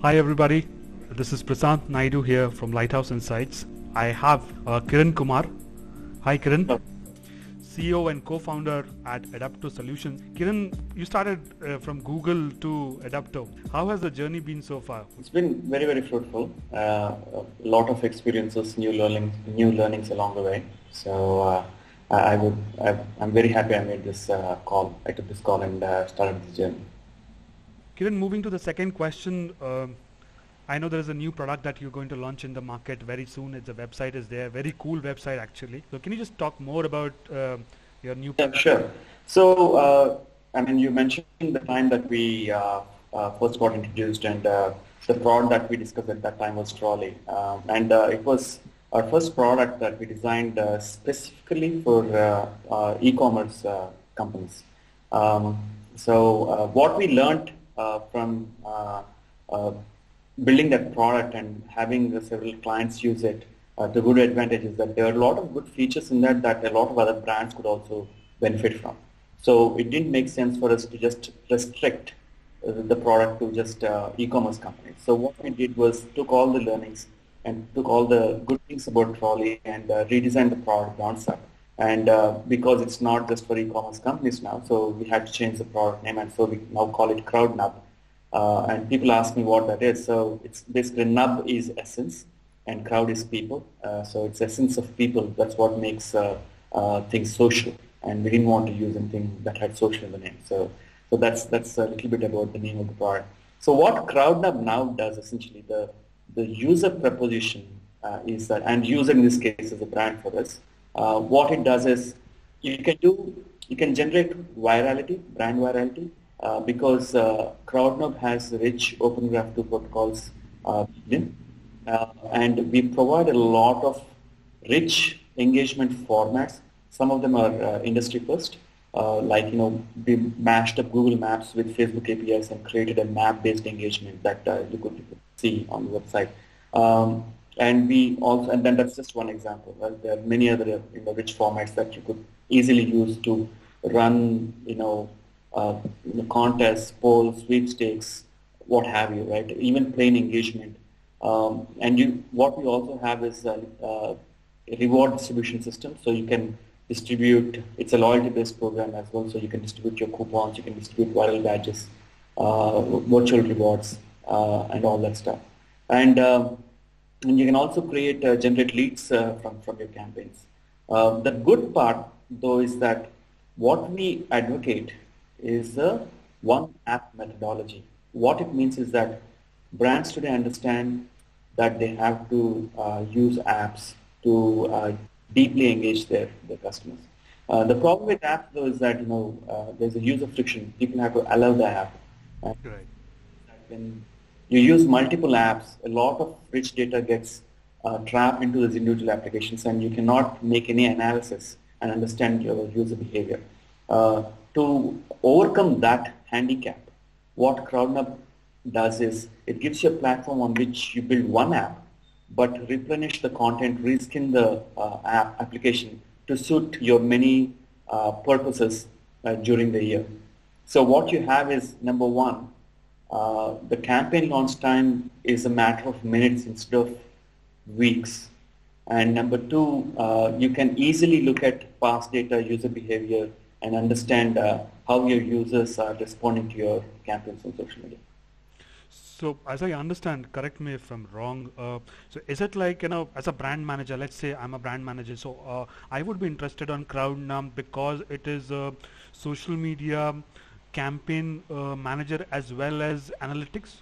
Hi everybody, this is Prasant Naidu here from Lighthouse Insights. I have Kiran Kumar. Hi Kiran, CEO and co-founder at Adepto Solutions. Kiran, you started from Google to Adepto. How has the journey been so far? It's been very, very fruitful. A lot of experiences, new learnings along the way. So I'm very happy I made this call. I took this call and started this journey. Kiran, moving to the second question, I know there is a new product that you're going to launch in the market very soon. The website is there, very cool website actually. So can you just talk more about your new Yeah, product? sure. So, you mentioned the time that we first got introduced, and the product that we discussed at that time was Trolley, and it was our first product that we designed specifically for e-commerce companies. What we learned from building that product and having several clients use it, the good advantage is that there are a lot of good features in that a lot of other brands could also benefit from. So it didn't make sense for us to just restrict the product to just e-commerce companies. So what we did was took all the learnings and took all the good things about Trolley and redesigned the product concept. And because it's not just for e-commerce companies now, so we had to change the product name, and so we now call it CrowdNub. And people ask me what that is. So it's basically nub is essence and crowd is people. So it's essence of people. That's what makes things social. And we didn't want to use anything that had social in the name. So that's a little bit about the name of the product. So what CrowdNub now does essentially, the user proposition is that, and user in this case is a brand for us. What it does is you can generate virality, brand virality, because CrowdNub has rich Open Graph 2 protocols in, and we provide a lot of rich engagement formats. Some of them are industry first, we mashed up Google Maps with Facebook APIs and created a map-based engagement that you could see on the website. And then that's just one example. Right? There are many other rich formats that you could easily use to run contests, polls, sweepstakes, what have you, right? Even plain engagement. What we also have is a reward distribution system, so you can distribute. It's a loyalty-based program as well, so you can distribute your coupons, you can distribute viral badges, virtual rewards, and all that stuff. And you can also generate leads from your campaigns. The good part, though, is that what we advocate is the one app methodology. What it means is that brands today understand that they have to use apps to deeply engage their customers. The problem with apps, though, is that there's a user friction. People have to allow the app. And Right. when you use multiple apps, a lot of rich data gets trapped into these individual applications, and you cannot make any analysis and understand your user behavior. To overcome that handicap, what CrowdNub does is it gives you a platform on which you build one app, but replenish the content, reskin the application to suit your many purposes during the year. So what you have is, number one, the campaign launch time is a matter of minutes instead of weeks. And number two, you can easily look at past data, user behavior, and understand how your users are responding to your campaigns on social media. So as I understand, correct me if I'm wrong. So is it like, as a brand manager, let's say I'm a brand manager, so I would be interested on CrowdNum because it is a social media campaign manager as well as analytics,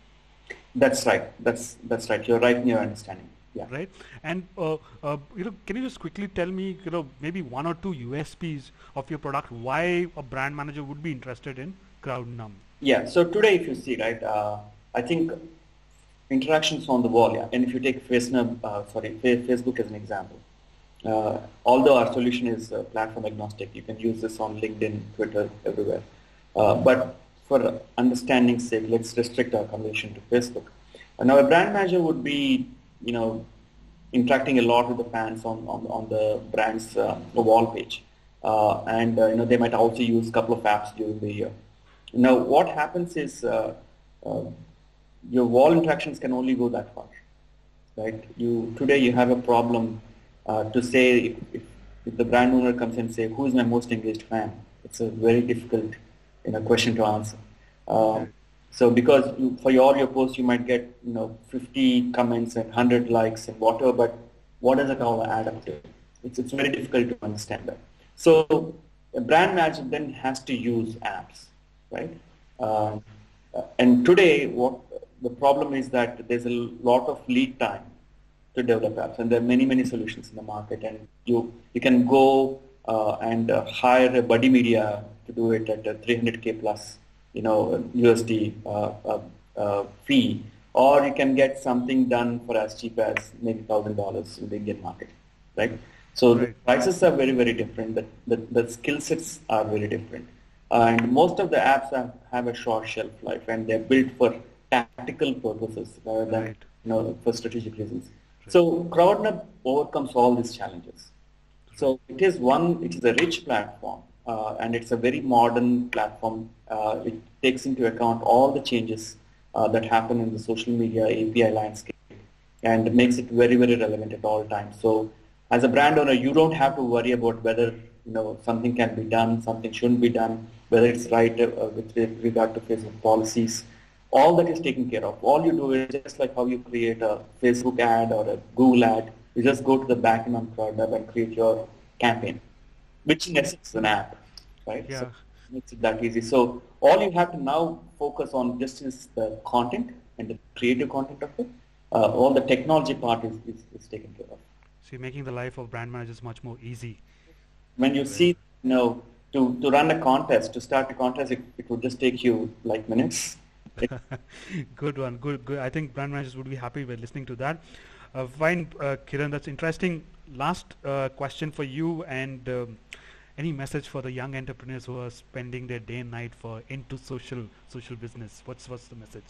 That's right. That's right. You're right in your understanding. Yeah. right? And can you just quickly tell me, maybe one or two USPs of your product, why a brand manager would be interested in CrowdNum? Yeah. So today, if you see, right, I think interactions on the wall. Yeah. And if you take Facebook as an example, although our solution is platform agnostic, you can use this on LinkedIn, Twitter, everywhere. But for understanding's sake, let's restrict our conversation to Facebook. Now, a brand manager would be, interacting a lot with the fans on the brand's wall page. They might also use a couple of apps during the year. Now, what happens is your wall interactions can only go that far, right? Today you have a problem to say if the brand owner comes and say who is my most engaged fan, it's a very difficult question to answer. Right. So because for your post you might get 50 comments and 100 likes and whatever, but what does it all add up to? It's very difficult to understand that. So a brand manager then has to use apps, right? Um, and today, what the problem is that there's a lot of lead time to develop apps, and there are many solutions in the market. And you can go and hire a buddy media to do it at a 300K plus, USD fee, or you can get something done for as cheap as maybe $1,000 in the Indian market, right? So the Right. prices are very different. The skill sets are very different. And most of the apps have a short shelf life, and they're built for tactical purposes rather than Right. for strategic reasons. Right. So CrowdNub overcomes all these challenges. Right. So it is a rich platform, and it's a very modern platform. It takes into account all the changes that happen in the social media API landscape and makes it very relevant at all times. So as a brand owner, you don't have to worry about whether something can be done, something shouldn't be done, whether it's right with regard to Facebook policies. All that is taken care of. All you do is just like how you create a Facebook ad or a Google ad. You just go to the backend on CrowdWeb and create your campaign, which in essence is an app, right? So Yeah. it makes it that easy. So all you have to now focus on just is the content and the creative content of it. All the technology part is taken care of. So you're making the life of brand managers much more easy. When you Right. see, to run a contest, to start a contest, it would just take you like minutes. Good one. Good. I think brand managers would be happy with listening to that. Fine, Kiran. That's interesting. Last question for you, and any message for the young entrepreneurs who are spending their day and night for into social business? What's the message?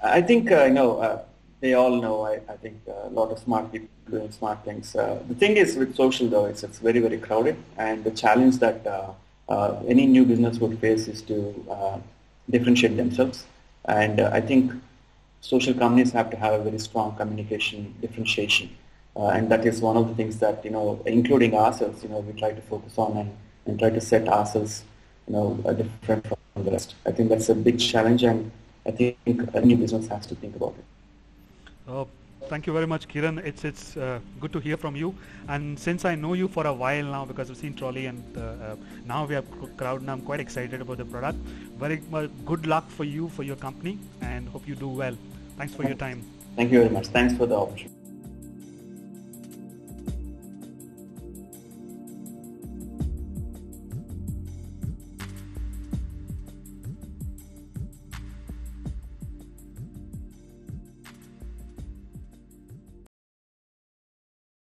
I think they all know. I think a lot of smart people doing smart things. The thing is with social though, it's very crowded, and the challenge that any new business would face is to differentiate themselves. And I think social companies have to have a very strong communication differentiation, and that is one of the things that including ourselves, we try to focus on and try to set ourselves, different from the rest. I think that's a big challenge, and I think a new business has to think about it. Uh, Thank you very much, Kiran. It's good to hear from you. And since I know you for a while now, because I've seen Trolley and now we have Crowd, and I'm quite excited about the product. Very good luck for you for your company, and hope you do well. Thanks for your time. Thank you very much. Thanks for the opportunity.